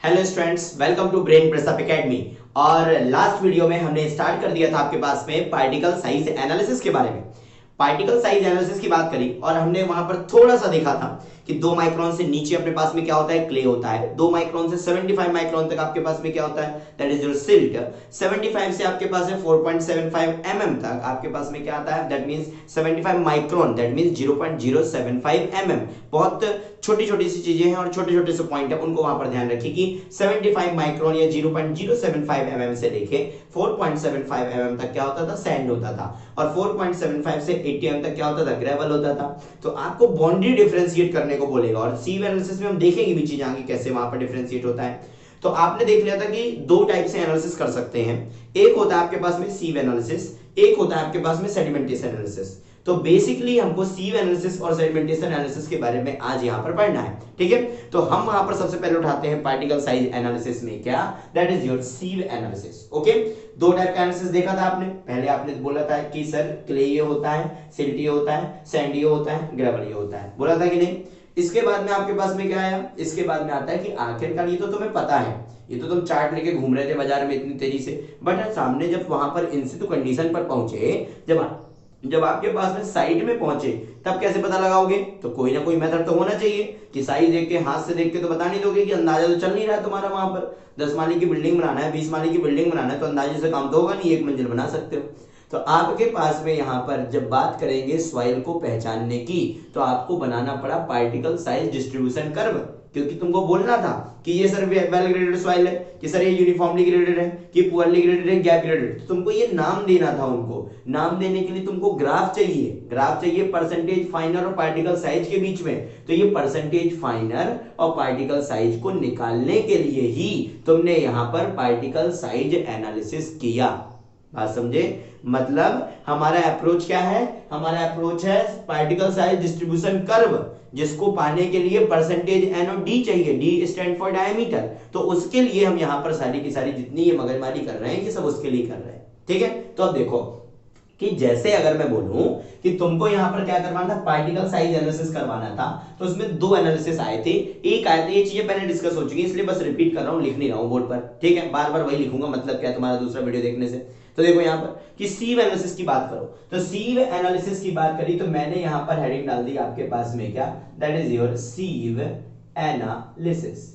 Hello students, welcome to brain press up academy. और last video में हमने स्टार्ट कर दिया था आपके पास में पार्टिकल साइज एनालिसिस के बारे में। पार्टिकल साइज एनालिसिस की बात करी और हमने वहां पर थोड़ा सा देखा था कि 2 माइक्रोन से नीचे अपने पास में क्या होता है, क्ले होता है। 2 माइक्रोन से 75 माइक्रोन तक आपके पास में क्या होता है, दैट इज योर सिल्ट। 75 से आपके पास है 4.75 mm तक आपके पास में क्या आता है, that means 75 micron, that means 0.075 mm। बहुत छोटी छोटी सी चीजें हैं और छोटे छोटे से पॉइंट है, उनको वहां पर ध्यान रखिए कि 75 माइक्रोन या 0.075 mm से लेके 4.75 mm तक क्या होता था, सैंड होता था। और 4.75 से 80 mm तक क्या होता था, ग्रेवल होता था। तो आपको बाउंड्री डिफरेंशिएट करने को बोलेगा और सी एनालिसिस में हम देखेंगे भी चीजें आगे कैसे वहां पर डिफरेंशिएट होता है। तो आपने देख लिया था कि दो टाइप से एनालिसिस कर सकते हैं। एक होता है आपके पास में सीव एनालिसिस, एक होता है आपके पास में सेडिमेंटेशन एनालिसिस। तो बेसिकली हमको सीव एनालिसिस और सेडिमेंटेशन एनालिसिस के बारे में आज यहां पर पढ़ना है, ठीक है। तो हम वहां पर सबसे पहले उठाते हैं पार्टिकल साइज एनालिसिस में क्या, that is your sieve analysis. Okay, दो टाइप का एनालिसिस देखा था आपने। पहले आपने बोला था कि सर क्ले ये होता है, सिल्ट ये होता है, सैंड ये होता है, ग्रेवल ये होता है, बोला था कि नहीं। इसके बाद में आपके पास में क्या आया, इसके बाद में आता है कि आखिरकार ये तो तुम्हें पता है, ये तो तुम चार्ट लेके घूम रहे थे बाजार में इतनी तेजी से, बट सामने जब वहां पर इनसितु कंडीशन पर पहुंचे, जब आपके पास में साइड में पहुंचे, तब कैसे पता लगाओगे। तो कोई ना कोई मेथड तो होना चाहिए कि साइज देख के, हाथ से देख के तो बता नहीं दोगे कि अंदाजा तो चल नहीं रहा है तुम्हारा। वहां पर 10 माले की बिल्डिंग बनाना है, 20 माले की बिल्डिंग बनाना है, तो अंदाजे से काम तो होगा नहीं, एक मंजिल बना सकते हो। तो आपके पास में यहां पर जब बात करेंगे सॉइल को पहचानने की, तो आपको बनाना पड़ा पार्टिकल साइज डिस्ट्रीब्यूशन कर्व, क्योंकि तुमको बोलना था कि ये सर वेल ग्रेडेड सॉइल है, कि सर ये यूनिफॉर्मली ग्रेडेड है, कि पुअरली ग्रेडेड है, गैप ग्रेडेड। तो तुमको ये नाम देना था। उनको नाम देने के लिए तुमको ग्राफ चाहिए, ग्राफ चाहिए परसेंटेज फाइनर और पार्टिकल साइज के बीच में। तो ये परसेंटेज फाइनर और पार्टिकल साइज को निकालने के लिए ही तुमने यहां पर पार्टिकल साइज एनालिसिस किया। बात समझे? मतलब हमारा अप्रोच क्या है, हमारा अप्रोच है पार्टिकल साइज डिस्ट्रीब्यूशन कर्व, जिसको पाने के लिए परसेंटेज एन और डी चाहिए। D stand for diameter. तो उसके लिए हम यहां पर सारी की सारी जितनी ये मगजमारी कर रहे हैं, ये सब उसके लिए कर रहे हैं, ठीक है। तो अब देखो कि जैसे अगर मैं बोलूं कि तुमको यहां पर क्या करवाना था, पार्टिकल साइज एनालिसिस करवाना था, तो उसमें दो एनालिसिस आए थे। एक आए थे, ये चीजें पहले डिस्कस हो चुकी है, इसलिए बस रिपीट कर रहा हूं, लिख नहीं रहा हूं बोर्ड पर, ठीक है। बार बार वही लिखूंगा, मतलब क्या तुम्हारा दूसरा वीडियो देखने से। तो देखो यहां पर कि सीव एनालिसिस की बात करो, तो सीव एनालिसिस की बात करी तो मैंने यहां पर हेडिंग डाल दी आपके पास में क्या, that is your sieve analysis,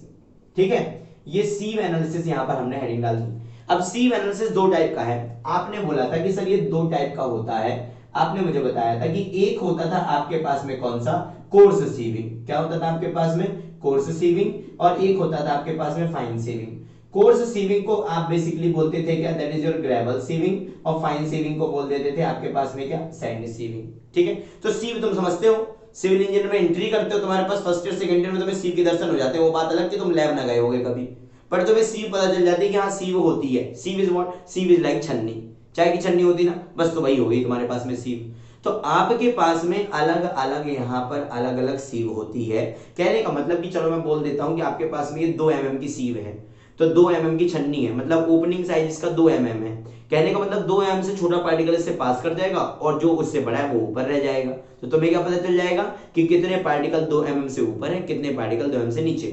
ठीक है। ये सीव एनालिसिस यहां पर हमने हेडिंग डाल दी। अब सीव एनालिसिस दो टाइप का है। आपने बोला था कि सर ये दो टाइप का होता है। आपने मुझे बताया था कि एक होता था आपके पास में कौन सा, कोर्स सीविंग। क्या होता था आपके पास में, कोर्स सीविंग। और एक होता था आपके पास में फाइन सीविंग। कोर्स सीविंग को आप बेसिकली बोलते थे क्या, that is your gravel sieving. और फाइन सीविंग को बोल देते थे आपके पास में क्या, सैंड सीविंग, ठीक है। तो सीव तुम समझते हो, सिविल इंजीनियर में एंट्री करते हो, तुम्हारे पास फर्स्ट ईयर सेकंड ईयर में तुम्हें सीव के दर्शन हो जाते हैं। वो बात अलग कि तुम लैब ना गए होगे कभी, पर तुम्हें सीव पता चल जाती है कि हाँ सीव होती है। सीव इज व्हाट, सीव इज लाइक छन्नी, चाय की छन्नी होती ना, बस तो वही हो गई तुम्हारे पास में सीव। तो आपके पास में अलग अलग यहां पर अलग अलग सीव होती है। कहने का मतलब कि चलो मैं बोल देता हूं कि आपके पास में ये 2 mm की सीव है, तो 2 mm की छन्नी है, मतलब ओपनिंग साइज इसका 2 mm है। कहने का मतलब 2 mm से छोटा पार्टिकल इससे पास कर जाएगा और जो उससे बड़ा है वो ऊपर रह जाएगा। तो तुम्हें क्या पता चल जाएगा कि कितने पार्टिकल 2 mm से ऊपर है, कितने पार्टिकल 2 mm से नीचे।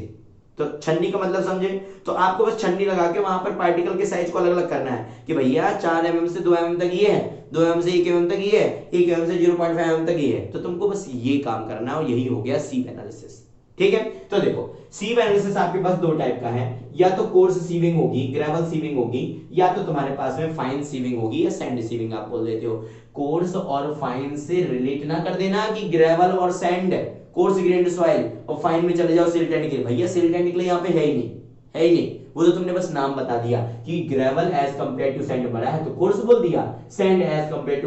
तो छन्नी का मतलब समझे। तो आपको बस छन्नी लगा के वहां पर पार्टिकल के साइज को अलग अलग करना है कि भैया 4 mm से 2 mm तक ये है, 2 mm से 1 mm तक ये है, 1 mm से 0.5 mm तक ये है। तो तुमको बस ये काम करना है और यही हो गया सीव एनालिसिस, ठीक है। तो देखो सीव एनालिसिस आपके पास दो टाइप का है, या तो कोर्स सीविंग होगी, ग्रेवल सीविंग होगी, या तो तुम्हारे पास में फाइन सीविंग होगी या सैंड सीविंग आप बोल देते हो। कोर्स और फाइन से रिलेट ना कर देना कि ग्रेवल और सैंड, कोर्स ग्रेन्ड सॉइल, और फाइन में चले जाओ सिल्ट एंड क्ले। भैया सिल्ट एंड क्ले यहाँ पे है ही नहीं, है ही नहीं। वो तो तुमने बस नाम बता दिया कि gravel as compared to sand बड़ा है तो कोर्स बोल दिया, sand as compared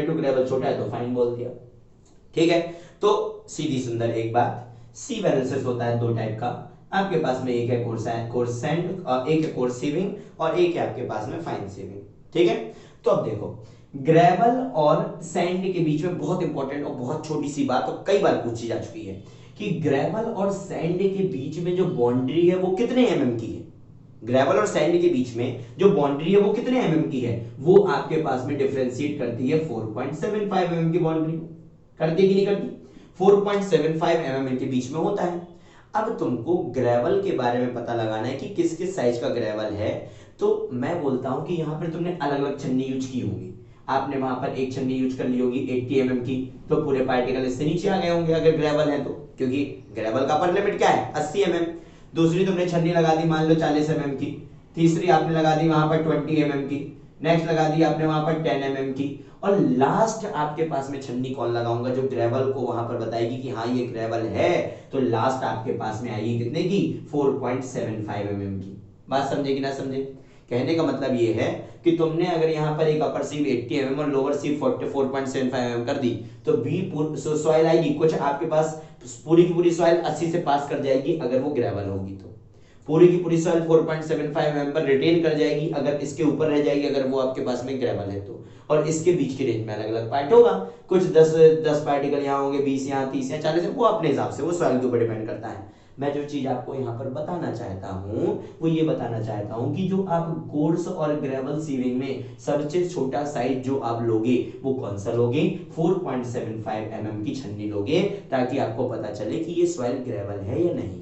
to gravel छोटा है तो फाइन बोल दिया, ठीक है। तो सीधी सुंदर एक बात, सीव एनालिसिस होता है दो टाइप का। आपके पास में एक है कोर्स सैंड और एक है कोर्स सीविंग, और एक है आपके पास में फाइन सीविंग, ठीक है। तो अब देखो ग्रेवल और सैंड के बीच में बहुत इंपॉर्टेंट और बहुत छोटी सी बात और कई बार पूछी जा चुकी है कि ग्रेवल और सैंड के बीच में जो बाउंड्री है वो कितने mm की है। ग्रेवल और सैंड के बीच में जो बाउंड्री है वो कितने mm की है, वो आपके पास में डिफरेंशिएट करती है 4.75 mm की बाउंड्री। करती है कि नहीं करती, 4.75 mm के बीच में होता है। अब तुमको ग्रेवल के बारे में पता लगाना है कि किस किस साइज का ग्रेवल है। तो मैं बोलता हूं कि यहाँ पर तुमने अलग अलग छन्नी यूज की होंगी। आपने वहां पर एक छन्नी यूज कर ली होगी 80 mm की, तो पूरे पार्टिकल इससे नीचे आ गए होंगे अगर ग्रेवल है तो, क्योंकि ग्रेवल का अपर लिमिट क्या है 80 mm। दूसरी तुमने छन्नी लगा दी मान लो 40 mm की, तीसरी आपने लगा दी वहां पर 20 mm की, नेक्स्ट लगा दी आपने वहां पर 10 mm की, और लास्ट आपके पास में छन्नी कौन लगाऊंगा जो ग्रेवल को वहां पर बताएगी कि हाँ ये ग्रेवल है, तो लास्ट आपके पास में आएगी कितने की 4.75 mm की। बात समझे कि ना समझे? कहने का मतलब ये है कि तुमने अगर यहाँ पर एक अपर सीव 80 mm और लोअर सीव 4.75 mm कर दी तो बी सॉइल आएगी कुछ आपके पास, पूरी की पूरी सॉइल 80 से पास कर जाएगी अगर वो ग्रेवल होगी, तो पूरी की पूरी सॉइल 4.75 mm पर रिटेन कर जाएगी अगर इसके ऊपर रह जाएगी अगर वो आपके पास में ग्रेवल है तो। और इसके बीच की रेंज में अलग अलग पार्ट होगा, कुछ 10 पार्टिकल यहाँ होंगे, 20 यहाँ, 30 यहाँ, 40, वो अपने हिसाब से वो सॉइल के ऊपर डिपेंड करता है। मैं जो चीज आपको यहाँ पर बताना चाहता हूँ वो ये बताना चाहता हूँ कि जो आप कोर्स और ग्रेवल सीविंग में सबसे छोटा साइज जो आप लोगे वो कौन सा लोगे, 4.75 mm की छन्नी लोगे, ताकि आपको पता चले कि ये सॉइल ग्रेवल है या नहीं।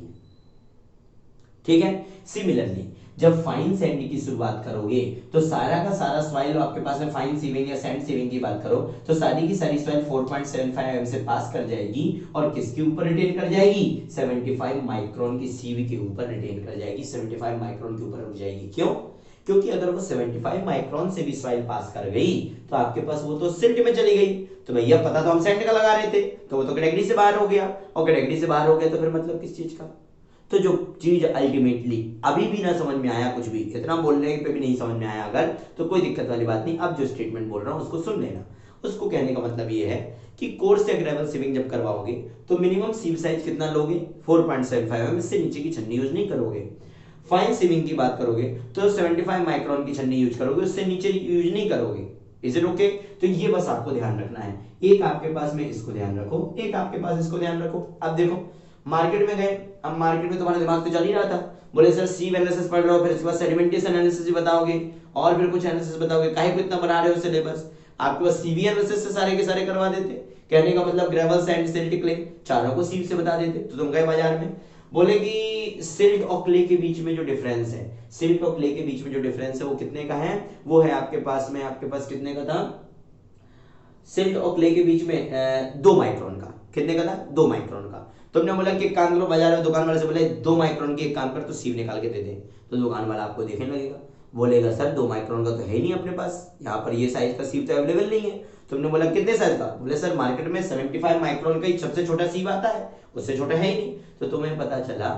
ठीक है। सिमिलरली जब फाइन सैंड की शुरुआत करोगे तो सारा का सारा सॉइल आपके पास में फाइन सीविंग या सैंड सीविंग की बात करो तो सारी की सारी सॉइल 4.75 mm से पास कर जाएगी और किसके ऊपर रिटेन कर जाएगी, 75 माइक्रोन की सीवी के ऊपर रिटेन कर जाएगी, 75 माइक्रोन के ऊपर रुक जाएगी। क्यों? क्योंकि अगर वो 75 माइक्रोन से भी सॉइल पास कर गई तो आपके पास वो तो सिल्ट में चली गई, तो भैया पता तो हम सैंड का लगा रहे थे तो वो तो कैटेगरी से बाहर हो गया, और कैटेगरी से बाहर हो गया तो फिर मतलब किस चीज का। तो जो चीज अल्टीमेटली अभी भी ना समझ में आया, कुछ भी इतना बोलने पे भी नहीं समझ में आया अगर, तो कोई दिक्कत वाली बात नहीं, अब जो स्टेटमेंट बोल रहा हूं उसको सुन लेना। उसको कहने का मतलब ये है कि कोर्स या ग्रेवल सीविंग जब करवाओगे तो मिनिमम सीव साइज कितना लोगे, 4.75 mm, इससे नीचे की छन्नी यूज नहीं करोगे। फाइन सीविंग की बात करोगे तो 75 माइक्रोन की छन्नी यूज करोगे, उससे नीचे यूज नहीं करोगे। Is it okay? तो ये बस आपको ध्यान रखना है, एक आपके पास में इसको ध्यान रखो, एक आपके पास इसको ध्यान रखो। अब देखो मार्केट में गए, अब मार्केट में तुम्हारा दिमाग तो चल ही रहा था, बोले सर सीव एनालिसिस पढ़ रहे हो, फिर इसके बाद सेडिमेंटेशन एनालिसिस भी बताओगे और फिर कुछ एनालिसिस बताओगे, काहे को इतना बना रहे हो सिलेबस, आपके पास सीवी एनालिसिस से सारे के सारे करवा देते। कहने का मतलब ग्रेवल सैंड सिल्ट क्ले चारों को सीव से बता देते। तो तुम गए बाजार में, बोले कि सिल्ट और क्ले के बीच में जो डिफरेंस है, सिल्ट और क्ले के बीच में जो डिफरेंस है वो कितने का है, वो है आपके पास में, आपके पास कितने का था, सिल्ट और क्ले के बीच में 2 माइक्रोन का। कितने का था? 2 माइक्रोन का। तुमने बोला कि एक काम करो, बाजार में दुकान वाले से बोले 2 माइक्रोन की एक काम कर तो सीव निकाल के दे दे, तो दुकान वाला आपको देखने लगेगा, बोलेगा सर 2 माइक्रोन का तो है ही नहीं अपने पास, यहाँ पर ये साइज का सीव तो अवेलेबल नहीं है। तुमने बोला कितने साइज का, बोले सर मार्केट में 75 माइक्रोन का ही सबसे छोटा सीव आता है, उससे छोटा है ही नहीं। तो तुम्हें पता चला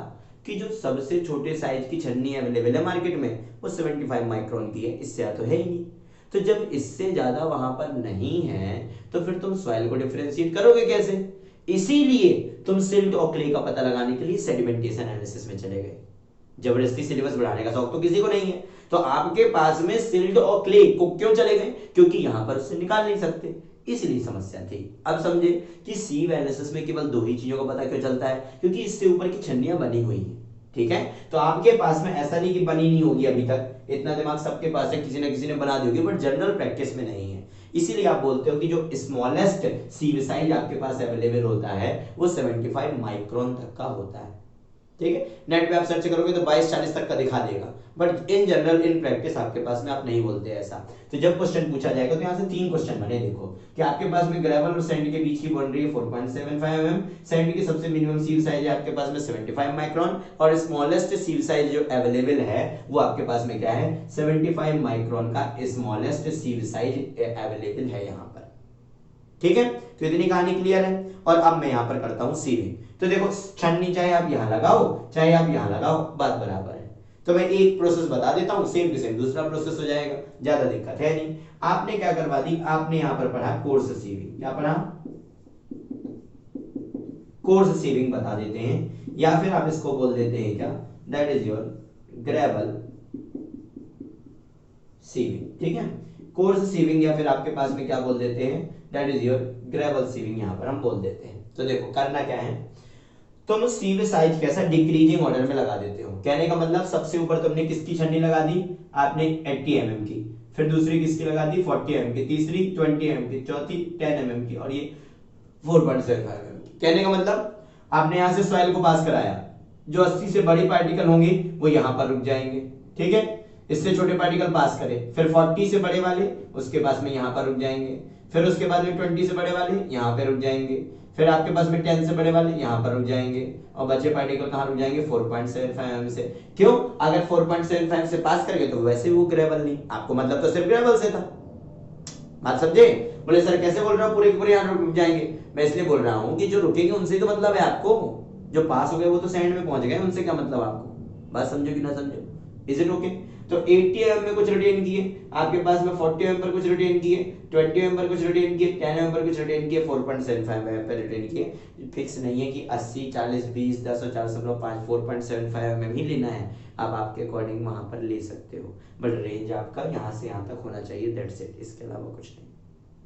कि जो सबसे छोटे साइज की छन्नी अवेलेबल है मार्केट में वो 75 माइक्रोन की है, इससे तो है ही नहीं। तो जब इससे ज्यादा वहां पर नहीं है तो फिर तुम सॉइल को डिफरेंशिएट करोगे कैसे? इसीलिए तुम सिल्ट और क्ले का पता लगाने के लिए सेडिमेंटेशन एनालिसिस में चले गए। जबरदस्ती सिलेबस बढ़ाने का शौक तो किसी को नहीं है, तो आपके पास में सिल्ट और क्ले को क्यों चले गए, क्योंकि यहां पर उससे निकाल नहीं सकते, इसलिए समस्या थी। अब समझे कि सीव एनालिसिस में केवल 2 ही चीजों का पता क्यों चलता है, क्योंकि इससे ऊपर की छन्नियां बनी हुई हैं। ठीक है, तो आपके पास में ऐसा नहीं कि बनी नहीं होगी अभी तक, इतना दिमाग सबके पास है, किसी ना किसी ने बना दी होगी, बट जनरल प्रैक्टिस में नहीं है। इसीलिए आप बोलते हो कि जो स्मॉलेस्ट सीव साइज आपके पास अवेलेबल होता है वो 75 माइक्रोन तक का होता है। ठीक है, नेट पे आप सर्च करोगे तो 22-40 तक का दिखा देगा, but in general in practice आपके पास में आप नहीं बोलते ऐसा। तो जब क्वेश्चन पूछा जाएगा तो यहाँ से 3 क्वेश्चन बने, देखो कि आपके पास में ग्रेवल और सैंड के बीच की बाउंड्री है 4.75 mm, सैंड की सबसे मिनिमम सीव साइज है आपके पास में 75 माइक्रोन, और स्मॉलेस्ट सीव साइज जो अवेलेबल है वो आपके पास में क्या है, 75 माइक्रोन का स्मॉलेस्ट सीव साइज अवेलेबल है यहाँ पर। ठीक है, तो इतनी कहानी क्लियर है। और अब मैं यहां पर करता हूं सीविंग। तो देखो छन्नी चाहे आप यहां लगाओ चाहे आप यहां लगाओ, बात बराबर है। तो मैं एक प्रोसेस बता देता हूं, सेम टू सेम दूसरा प्रोसेस हो जाएगा, ज्यादा दिक्कत है नहीं। आपने क्या करवा दी, आपने यहां पर पढ़ा कोर्स सीविंग, क्या पढ़ा, कोर्स सीविंग बता देते हैं, या फिर आप इसको बोल देते हैं क्या, that is your gravel sieving. ठीक है, कोर्स सीविंग, या फिर आपके पास में क्या बोल देते हैं, that is your gravel sieving, यहां पर हम बोल देते हैं। तो देखो करना क्या है, तुम सीव साइज कैसा डिक्रीजिंग ऑर्डर में लगा देते हो। कहने का मतलब सबसे ऊपर तुमने किसकी छन्नी लगा दी, आपने 80 mm की, फिर दूसरी किसकी लगा दी 40 mm की, तीसरी 20 mm की, चौथी 10 mm की, और ये 4.75 mm की। कहने का मतलब आपने यहां से सॉइल को पास कराया, जो 80 से बड़ी पार्टिकल होंगे वो यहां पर रुक जाएंगे, ठीक है। इससे छोटे पार्टिकल पास करें, फिर 40 से बड़े वाले उसके पास में यहां पर रुक जाएंगे, फिर उसके बाद में 20 से बड़े वाले यहां पे रुक जाएंगे, फिर आपके पास में 10 से बड़े वाले यहां पर रुक जाएंगे, और बचे पार्टिकल कहां रुक जाएंगे 4.75 mm से। क्यों? अगर 4.75 से पास करेंगे तो वैसे वो ग्रेवल नहीं, आपको मतलब तो सिर्फ ग्रेवल से था, बात समझे? बोले सर कैसे बोल रहा हूँ पूरे के पूरे यहाँ रुक जाएंगे? मैं इसलिए बोल रहा हूँ कि जो रुकेंगे उनसे तो मतलब है आपको, जो पास हो गए वो तो सैंड में पहुंच गए, उनसे क्या मतलब आपको? बात समझो कि ना समझो? Is it okay? तो 80 mm में कुछ रिटेन किए, आपके पास में 40 mm पर कुछ रिटेन किए, 20 mm पर कुछ रिटेन किए, 10 mm पर कुछ रिटेन किए, 4.75 mm पर रिटेन किए। फिक्स नहीं है कि 80 40 20 10 और 4.5 4.75 mm ही लेना है, आप आपके अकॉर्डिंग वहां पर ले सकते हो, बट रेंज आपका यहाँ से यहाँ तक होना चाहिए, दैट्स इट, इसके अलावा कुछ नहीं,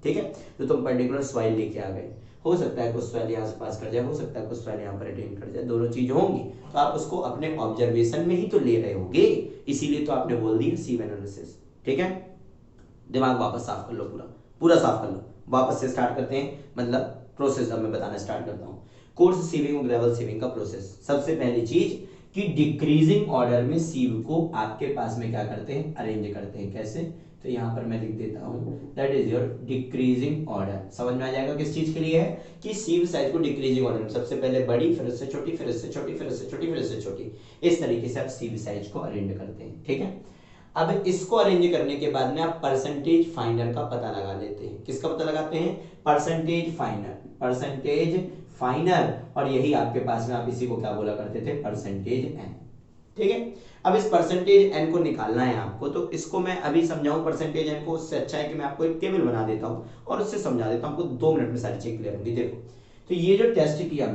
ठीक है। तो तुम पर्टिकुलर सॉइल लेके आ गए, हो सकता है कुछ सॉइल यहाँ से पास कर जाए, हो सकता है कुछ सॉइल यहाँ पर रिटेन कर जाए, दोनों चीज होंगी, तो आप उसको अपने ऑब्जर्वेशन में ही तो ले रहे होगे, इसीलिए तो आपने बोल दिया सीव एनालिसिस, ठीक है। दिमाग वापस साफ कर लो, पूरा पूरा साफ कर लो, वापस से स्टार्ट करते हैं, मतलब प्रोसेस अब मैं बताना स्टार्ट करता हूँ। कोर्स सीविंग और ग्रेवल सीविंग का प्रोसेस, सबसे पहली चीज कि डिक्रीजिंग ऑर्डर में सीव को आपके पास में क्या करते हैं, अरेंज करते हैं। कैसे? तो यहां पर मैं लिख देता हूं that is your decreasing order. समझ में आ जाएगा किस चीज के लिए है कि सीव साइज को डिक्रीजिंग ऑर्डर में, सबसे पहले बड़ी, फिर उससे छोटी, फिर उससे छोटी, फिर उससे छोटी, फिर उससे छोटी, इस तरीके से आप सीव साइज को अरेंज करते हैं, ठीक है। अब इसको अरेंज करने के बाद में आप परसेंटेज फाइनर का पता लगा लेते हैं। किसका पता लगाते हैं? परसेंटेज फाइनर, परसेंटेज फाइनर, और यही आपके पास में आप इसी को क्या बोला करते थे, परसेंटेज एन, ठीक है। अब इस परसेंटेज एन को निकालना है आपको, तो इसको मैं अभी समझाऊं परसेंटेज एन को, उससे अच्छा है कि मैं आपको एक टेबल बना देता हूं और उससे समझा देता हूं, आपको 2 मिनट में सारी चीज क्लियर होगी। देखो, तो ये जो टेस्ट किया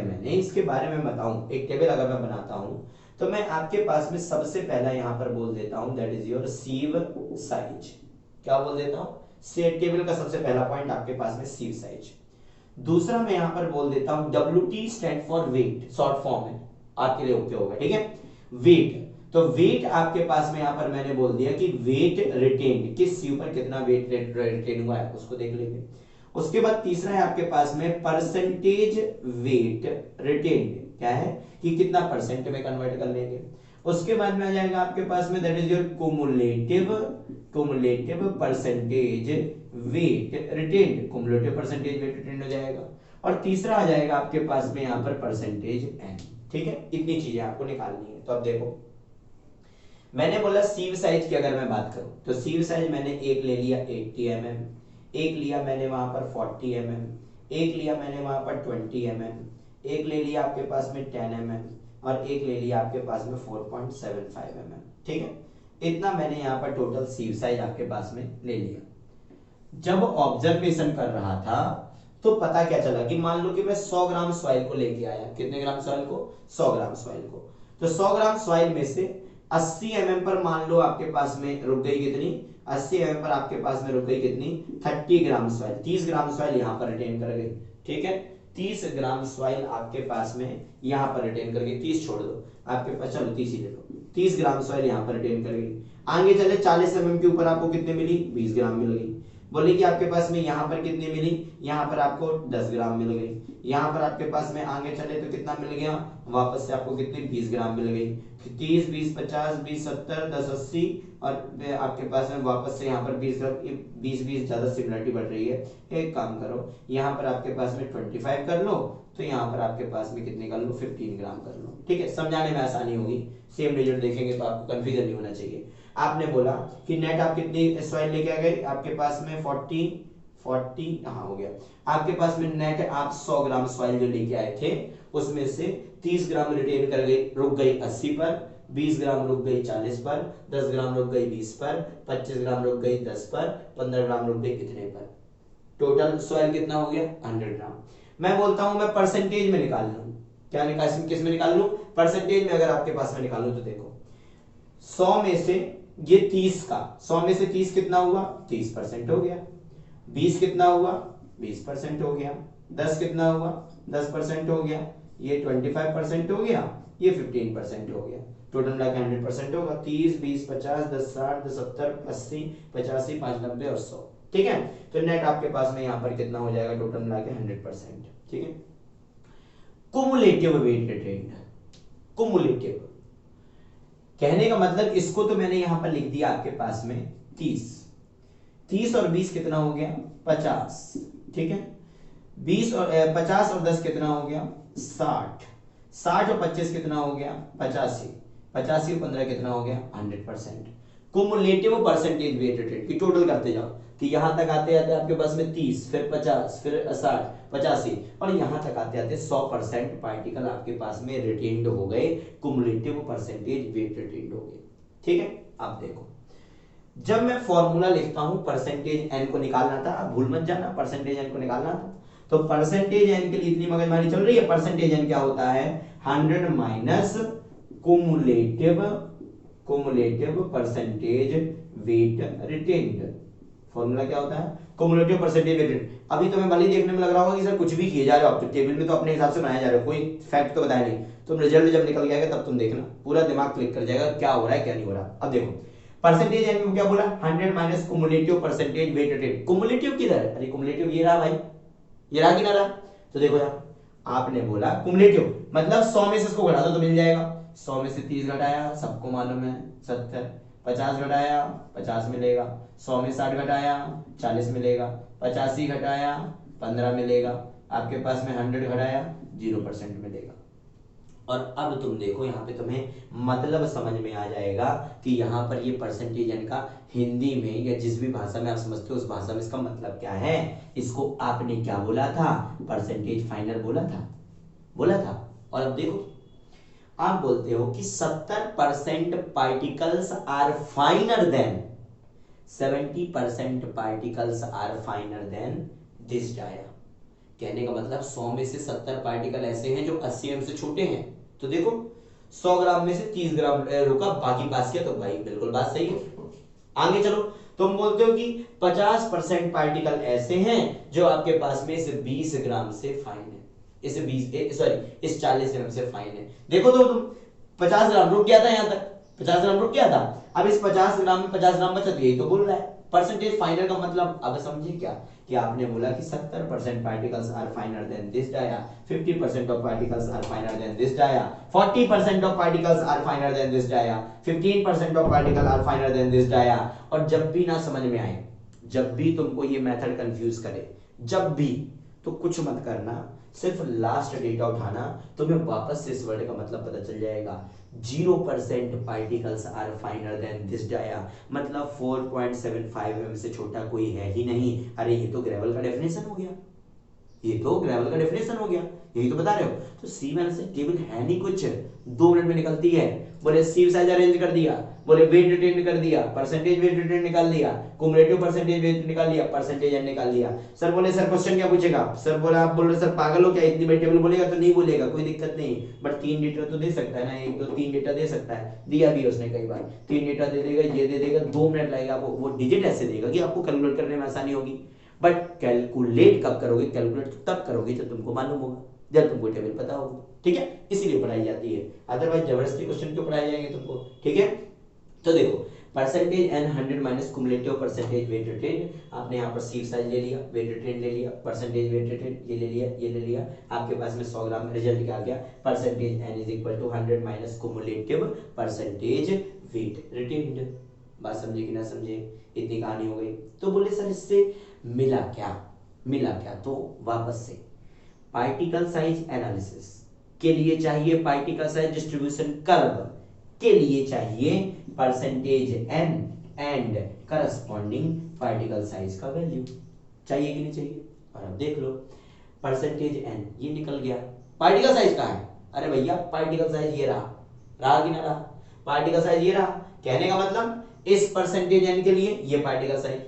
मैंने, इसके बारे में बताऊं, एक टेबल अगर मैं बनाता हूं तो मैं आपके पास में सबसे पहला यहां पर बोल देता हूं दैट इज योर सीव साइज। क्या बोल देता हूं? सेट टेबल का सबसे पहला पॉइंट आपके पास में सीव साइज। दूसरा मैं यहां पर बोल देता हूं WT stand for wait, short form है, आपके लिए ओके होगा, ठीक है। वेट, तो वेट आपके पास में यहां पर मैंने बोल दिया कि वेट रिटेन्ड, किस सीव पर कितना वेट रिटेन हुआ है उसको देख लेंगे। उसके बाद तीसरा है आपके पास में परसेंटेज वेट रिटेन्ड, क्या है कि कितना परसेंट में कन्वर्ट कर लेंगे। उसके बाद में आ जाएगा आपके पास में that is your cumulative percentage weight retained, cumulative percentage weight retained हो जाएगा। और तीसरा आ जाएगा आपके पास में यहां पर परसेंटेज एन, ठीक है। इतनी चीजें आपको निकालनी है। तो अब देखो, मैंने बोला सीव साइज की अगर मैं बात करूं तो सीव साइज मैंने एक ले लिया 80 mm, एक लिया मैंने वहां पर 40 mm, एक लिया मैंने वहां पर 20 mm, एक ले लिया आपके पास में 10 mm, और एक ले लिया आपके पास में 4.75 mm, ठीक है। इतना मैंने यहाँ पर टोटल सीव साइज आपके पास में ले लिया। जब ऑब्जर्वेशन कर रहा था तो पता क्या चला कि मान लो कि मैं 100 ग्राम सॉइल को लेके आया, कितने ग्राम सॉइल को? 100 ग्राम सॉइल को। तो 100 ग्राम सॉइल में से 80 mm पर मान लो आपके पास में रुक गई कितनी, 80 mm पर आपके पास में रुक गई कितनी, 30 ग्राम सॉइल, 30 ग्राम सॉइल यहाँ पर रिटेन कर गई, ठीक है। 30 ग्राम सॉइल आपके पास में यहाँ पर रिटेन कर गई, 30 छोड़ दो आपके पास, चलो 30 ही ले लो, 30 ग्राम सॉइल यहाँ पर रिटेन कर गई। आगे चले 40 mm के ऊपर आपको कितने मिली, 20 ग्राम मिल गई। बोले कि आपके पास में यहाँ पर कितनी मिली, यहाँ पर आपको 10 ग्राम मिल गई। यहाँ पर आपके पास में आगे चले तो कितना मिल गया, वापस से आपको कितनी 20 ग्राम मिल गई। 30 20 50 20 70 10 80, और आपके पास में वापस से यहाँ पर 20 ग्राम, 20 20 ज्यादा सिमिलरिटी बढ़ रही है। एक काम करो, यहाँ पर आपके पास में 25 कर लो, तो यहाँ पर आपके पास में कितने कर लो, 15 ग्राम कर लो, ठीक है। समझाने में आसानी होगी, सेम रिजल्ट देखेंगे तो आपको कंफ्यूजन नहीं होना चाहिए। आपने बोला कि नेट आप कितनी सॉइल लेके आ गए, आपके पास में 40 हाँ हो गया, आपके पास में नेट आप 100 ग्राम सॉइल जो लेके आए थे उसमें से 30 ग्राम रिटेन कर गई, रुक गई 80 पर, 20 ग्राम रुक गई 40 पर, 10 ग्राम रुक गई 20 पर, 25 ग्राम रुक गई 10 पर, 15 ग्राम रुक गई कितने पर, टोटल सॉइल कितना हो गया 100 ग्राम। मैं बोलता हूं मैं परसेंटेज में निकाल लूं, क्या निकाल, किस में निकाल लूं, परसेंटेज में अगर आपके पास में निकालूं तो देखो 100 में से ये 30 का, 100 में से 30 कितना हुआ, 30% हो गया। 20 कितना हुआ, 20% हो गया। 10 कितना हुआ, 10% हो गया। ये 25% हो गया, ये 15% हो गया। टोटल मिला के 100% होगा। 30 20 50 10 60 10 70 80 85 5 90 और 100, ठीक है। तो नेट आपके पास में यहाँ पर कितना हो जाएगा, टोटल मिला के 100%, ठीक है। Cumulative wait retained. कुमुलेटिव कहने का मतलब इसको तो मैंने यहां पर लिख दिया आपके पास में 30 और 20 कितना हो गया 50, ठीक है। 20 और 50 और 10 कितना हो गया 60 और 25 कितना हो गया 85 और 15 कितना हो गया 100%। कुमुलेटिव परसेंटेज वेट रिटेन्ड की टोटल करते जाओ कि यहां तक आते आते आपके पास में 30, फिर 50, फिर 60, 85 और यहां तक आते आते 100% पार्टिकल आपके पास में रिटेन्ड हो गए, कुमुलेटिव परसेंटेज वेट रिटेन्ड हो गए, ठीक है। अब देखो जब मैं फॉर्मूला लिखता हूं परसेंटेज एन को निकालना था, अब भूल मत जाना परसेंटेज एन को निकालना था, तो परसेंटेज एन के लिए इतनी मगजमारी चल रही है। परसेंटेज एन क्या होता है 100 minus cumulative percentage weight retained. Formula क्या होता है कुमुलेटिव परसेंटेज वेट रिटेन्ड। अभी तुम्हें भले ही देखने में लग रहा होगा कि सर कुछ भी किए जा रहे हो आप, तो टेबल में तो अपने हिसाब से बनाया जा रहा है, कोई फैक्ट तो बताया नहीं। तुम रिजल्ट जब निकल जाएगा तब तुम देखना पूरा दिमाग क्लिक कर जाएगा क्या हो रहा है क्या नहीं हो रहा। अब देखो परसेंटेज एन में क्या बोला 100 minus cumulative percentage weight retained. Cumulative किधर है, अरे कुमुलेटिव ये रहा भाई, ये रहा कि ना रहा। तो देखो यार आपने बोला कुमुलेटिव मतलब 100 में से इसको घटा दो तो मिल जाएगा। 100 में से 30 घटाया सबको मालूम है 70, 50 घटाया 50 मिलेगा, 100 में 60 घटाया 40 मिलेगा, 85 घटाया 15 मिलेगा, आपके पास में 100 घटाया 0% मिलेगा। और अब तुम देखो यहाँ पे तुम्हें मतलब समझ में आ जाएगा कि यहाँ पर ये परसेंटेज एन का हिंदी में या जिस भी भाषा में आप समझते हो उस भाषा में इसका मतलब क्या है। इसको आपने क्या बोला था परसेंटेज फाइनल बोला था। और अब देखो आप बोलते हो कि 70% particles are finer than 70% particles are finer than this dia. कहने का मतलब 100 में से 70 पार्टिकल ऐसे हैं जो 80 एम से छोटे हैं। तो देखो 100 ग्राम में से 30 ग्राम रुका, बाकी पास किया, तो भाई बिल्कुल बात सही है। आगे चलो तुम बोलते हो कि 50% पार्टिकल ऐसे हैं जो आपके पास में इस 20 ग्राम से फाइन है, इस 40 ग्राम से फाइन है। देखो तो तुम 50 ग्राम रुक गया था, यहां तक 50 ग्राम रुक गया था, अब इस 50 ग्राम में 50 ग्राम बचा, यही तो बोल रहा है परसेंटेज फाइनल का मतलब। अब समझिए क्या कि आपने बोला कि 70% particles are finer than this dia, 50% of particles are finer than this dia, 40% of particles are finer than this dia, 15% of particle are finer than this dia. और जब भी ना समझ में आए, जब भी तुमको ये मेथड कंफ्यूज करे, जब भी, तो कुछ मत करना, सिर्फ लास्ट डेटा उठाना, तुम्हें वापस से इस वर्ड का मतलब पता चल जाएगा। 0% particles are finer than this dia मतलब 4.75 mm से छोटा कोई है ही नहीं। अरे ये तो ग्रेवल का डेफिनेशन हो गया, ये तो ग्रेवल का डेफिनेशन हो गया, यही तो बता रहे हो। तो सी मैन से टेबल है नहीं कुछ, 2 मिनट में निकलती है। बोले सी साइज अरेंज कर दिया, बोले वेट रिटेन कर दिया, परसेंटेज वेट रिटेन निकाल लिया, कुमुलेटिव परसेंटेज वेट निकाल लिया, परसेंटेज एन निकाल लिया। सर बोले सर क्वेश्चन क्या पूछेगा, सर बोले आप बोल रहे सर पागल हो क्या, इतनी बड़ी टेबल बोलेगा तो नहीं बोलेगा, कोई दिक्कत नहीं, बट 3 डेटा तो दे सकता है ना, 1 2 3 डेटा दे सकता है, दिया भी उसने कई बार, 3 डेटा दे देगा, ये दे देगा, 2 मिनट लगेगा, वो डिजिट ऐसे देगा कि आपको कैलकुलेट करने में आसानी होगी। बट कैलकुलेट कब करोगे, कैलकुलेट तब करोगे जब तुमको मालूम होगा, जब तुमको टेबल पता होगा, ठीक है, इसीलिए पढ़ाई जाती है, अदरवाइज जबरदस्ती क्वेश्चन क्यों पढ़ाए जाएंगे तुमको, ठीक है। तो देखो percentage N 100 minus cumulative percentage weight retain, आपने यहाँ पर सीट साइज ले लिया, वेट रिटेन ले लिया, परसेंटेज वेट रिटेन ये ले लिया, ये ले लिया, आपके पास में 100 ग्राम रिजल्ट क्या आ गया, percentage N is equal to 100 minus cumulative percentage weight retained. बात समझे कि ना समझे, इतनी कहानी हो गई। तो बोले सर इससे मिला क्या, तो वापस से पार्टिकल साइज एनालिसिस के लिए चाहिए पार्टिकल साइज डिस्ट्रीब्यूशन कर्व के लिए चाहिए percentage N and corresponding particle size का वैल्यू, चाहिए कि नहीं चाहिए। और अब देख लो परसेंटेज एन ये निकल गया, पार्टिकल साइज कहाँ है, अरे भैया पार्टिकल साइज ये रहा कि ना रहा, पार्टिकल साइज ये रहा। कहने का मतलब इस परसेंटेज एन के लिए ये पार्टिकल साइज,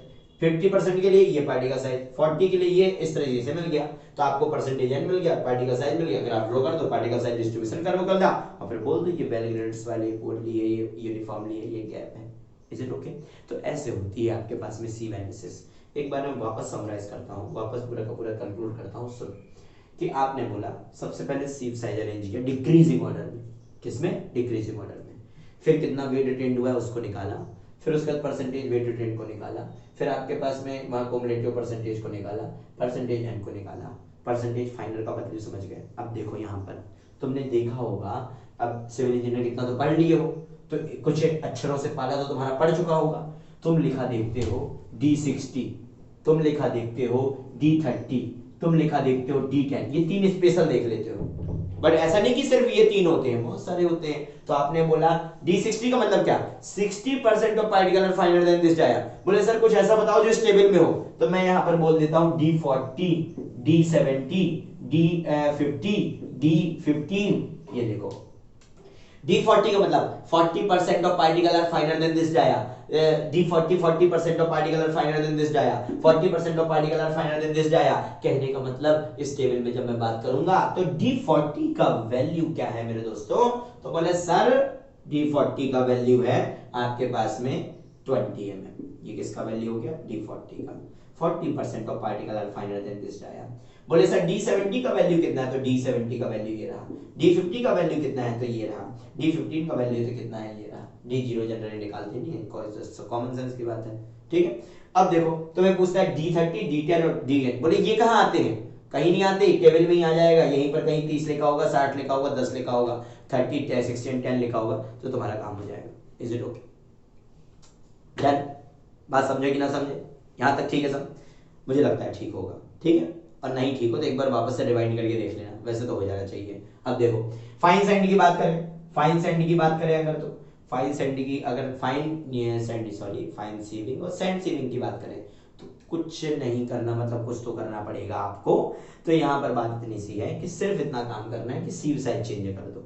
50% के लिए ये पार्टिकल साइज, 40 के लिए ये, इस तरीके से मिल गया, तो आपको परसेंटेज एन मिल गया, पार्टिकल साइज मिल गया। अगर आप ड्रॉ कर दो पार्टिकल साइज डिस्ट्रीब्यूशन कर्व कर दो और फिर बोल दो ये वेल ग्रेडेड वाले इक्वली है, ये यूनिफॉर्मली है, ये गैप है, इज इट ओके। तो ऐसे होती है आपके पास में सी एनालिसिस। एक बार मैं वापस समराइज करता हूँ, वापस पूरा का पूरा कंक्लूड करता हूँ। सुन कि आपने बोला सबसे पहले सी साइज अरेंज किया डिक्रीजिंग ऑर्डर में, किसमें, डिक्रीजिंग ऑर्डर में, फिर कितना वेट रिटेन्ड हुआ है उसको निकाला, फिर उसके बाद परसेंटेज वेट रिटेन को निकाला, फिर आपके पास में वहां कुमुलेटिव परसेंटेज को निकाला, परसेंटेज एन को निकाला, परसेंटेज फाइनल का वैल्यू समझ गए। अब देखो यहाँ पर तुमने देखा होगा, अब सिविल इंजीनियर कितना तो पढ़ लिए हो, तो कुछ अक्षरों से पाला तो तुम्हारा पढ़ चुका होगा। तुम लिखा देखते हो D60, तुम लिखा देखते हो D30, तुम लिखा देखते हो D10, ये 3 स्पेशल देख लेते हो। बट ऐसा नहीं कि सिर्फ ये 3 होते हैं, बहुत सारे होते हैं। तो आपने बोला D60 का मतलब क्या, 60% of particle are finer than this dia. बोले सर कुछ ऐसा बताओ जो स्टेबल में हो, तो मैं यहां पर बोल देता हूं D40, D70, D50, D15। ये देखो D40 का मतलब 40% of particle are finer than this dia. D40 40% of particle are finer than this dia, 40% of particle are finer than this dia. कहने का मतलब इस टेबल में जब मैं बात करूंगा तो D40 का वैल्यू क्या है मेरे दोस्तों, तो बोले सर D40 का वैल्यू है आपके पास में 20 mm। ये किसका वैल्यू हो गया, D40 का। 40% of particle are finer than this dia. बोले सर D70 का वैल्यू कितना है, तो D70 का वैल्यू ये रहा। D50 का वैल्यू कितना है, तो ये रहा। D15 का वैल्यू तो कितना है, ये रहा। D0 जनरली निकालते नहीं है, कॉमन सेंस की बात है, ठीक है। अब देखो तुम्हें पूछता है D30, D10 और D8, बोले ये कहाँ आते हैं, कहीं नहीं आते, टेबल में ही आ जाएगा। यहीं पर कहीं 30 लिखा होगा, 60 लिखा होगा, 10 लिखा होगा, 30, 60, 10 लिखा होगा, तो तुम्हारा काम हो जाएगा। Is it okay, done? बात समझे कि ना समझे, यहाँ तक ठीक है सब? मुझे लगता है ठीक होगा, ठीक है। और नहीं ठीक हो तो एक बार वापस से रिवाइंड करके देख लेना, वैसे तो हो जाना चाहिए। अब देखो फाइन सैंड की बात करें, फाइन सैंड की बात करें अगर, तो फाइन सैंड की अगर फाइन सीविंग और सैंड सीविंग की बात करें तो कुछ नहीं करना, मतलब कुछ तो करना पड़ेगा आपको। तो यहाँ पर बात इतनी सी है कि सिर्फ इतना काम करना है कि सीव साइज चेंज कर दो,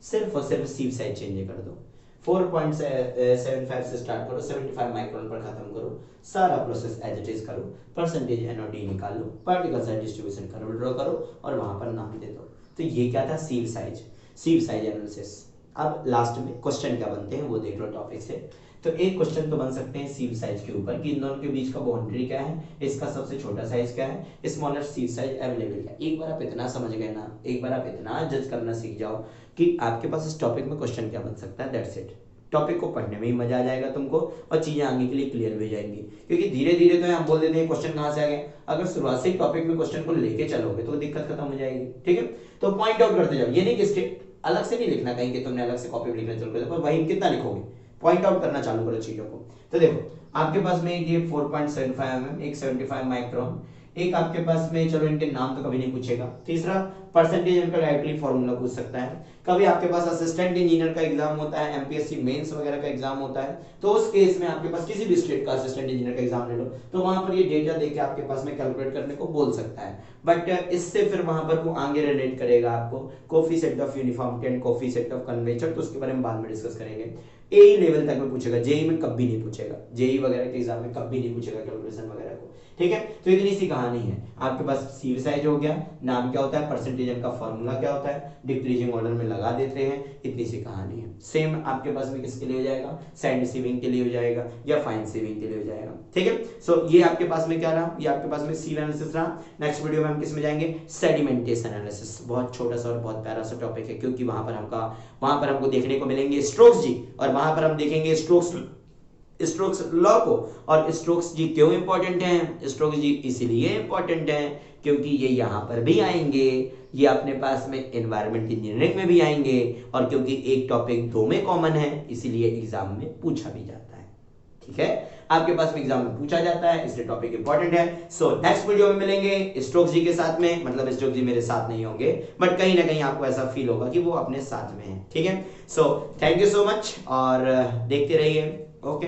सिर्फ और सिर्फ सीव साइज चेंज कर दो। 4.75 से स्टार्ट करो, 75 माइक्रोन पर खत्म करो, सारा प्रोसेस एज इट इज करो, परसेंटेज एनओडी निकालो, पार्टिकल साइज डिस्ट्रीब्यूशन करो, ड्रॉ करो और वहां पर नाम दे दो। तो ये क्या था, सीव साइज, सीव साइज एनालिसिस। अब लास्ट में क्वेश्चन क्या बनते हैं वो देख लो टॉपिक से। तो एक क्वेश्चन तो बन सकते हैं सीव साइज के ऊपर कि इन दोनों के बीच का बाउंड्री क्या है, इसका सबसे छोटा साइज क्या है, स्मॉलर सीव साइज अवेलेबल क्या। एक बार आप इतना समझ गए ना, एक बार आप इतना जज करना सीख जाओ कि आपके पास इस टॉपिक में क्वेश्चन क्या बन सकता है, दैट्स इट। टॉपिक को पढ़ने में ही मजा आ जाएगा तुमको और चीजें आगे के लिए क्लियर हो जाएंगी। क्योंकि धीरे धीरे तो हम बोल देते हैं क्वेश्चन कहाँ से आ गए, अगर शुरुआत से टॉपिक में क्वेश्चन को लेके चलोगे तो दिक्कत खत्म हो जाएगी, ठीक है। तो पॉइंट आउट करते जाओ, ये नहीं कि अलग से नहीं लिखना कहीं कि तुमने अलग से कॉपी लिखना चालू कर दिया, पर वही कितना लिखोगे, पॉइंट आउट करना चालू करो चीजों को। तो देखो आपके पास में ये 4.75 mm, एक 75 माइक्रोन, एक आपके पास में, चलो इनके नाम तो कभी नहीं पूछेगा। तीसरा परसेंटेज इनका डायरेक्टली फॉर्मूला पूछ सकता है। कभी आपके पास असिस्टेंट इंजीनियर का एग्जाम होता है, एमपीएससी मेंस वगैरह का एग्जाम होता है, तो उस केस में आपके पास किसी भी स्टेट का असिस्टेंट इंजीनियर का एग्जाम ले लो, तो वहां पर ये डेटा देके आपके पास में कैलकुलेट करने को बोल सकता है। बट इससे फिर वहां पर वो आगे रिलेट करेगा आपको coefficient of uniformity and coefficient of convergence, तो उसके बारे में बाद में डिस्कस करेंगे। एई लेवल तक में पूछेगा, जेई में कभी नहीं पूछेगा, जेई वगैरह के एग्जाम में कभी नहीं पूछेगा कैलकुलेशन वगैरह को, ठीक है। तो इतनी सी कहानी है। आपके पास सीव साइज हो गया, नाम क्या होता है, परसेंटेज का फॉर्मूला क्या होता है, डिक्रीजिंग ऑर्डर में लगा देते हैं, इतनी सी कहानी है। सेम आपके पास में किसके लिए हो जाएगा, सैंड सीविंग के लिए हो जाएगा या फाइन सीविंग के लिए हो जाएगा, ठीक है। सो ये आपके पास में क्या रहा, ये आपके पास में सीव एनालिसिस रहा। नेक्स्ट वीडियो में हम किस में जाएंगे, सेडिमेंटेशन एनालिसिस। बहुत छोटा सा और बहुत प्यारा सा टॉपिक है, क्योंकि वहां पर हमको देखने को मिलेंगे स्ट्रोक्स जी, और वहां पर हम देखेंगे स्ट्रोक्स लॉ को। और स्ट्रोक्स जी क्यों इंपॉर्टेंट हैं, स्ट्रोक्स जी इसीलिए इंपॉर्टेंट हैं क्योंकि ये यहाँ पर भी आएंगे, ये अपने पास में एनवायरमेंट इंजीनियरिंग में भी आएंगे, और क्योंकि एक टॉपिक दो में कॉमन है इसीलिए एग्जाम में पूछा भी जाता है, ठीक है। आपके पास में एग्जाम में पूछा जाता है, इसलिए टॉपिक इंपॉर्टेंट है। सो नेक्स्ट वीडियो में मिलेंगे स्ट्रोक्स जी के साथ में, मतलब स्ट्रोक्स जी मेरे साथ नहीं होंगे, बट कहीं ना कहीं आपको ऐसा फील होगा कि वो अपने साथ में है, ठीक है। So thank you so much और देखते रहिए, ओके।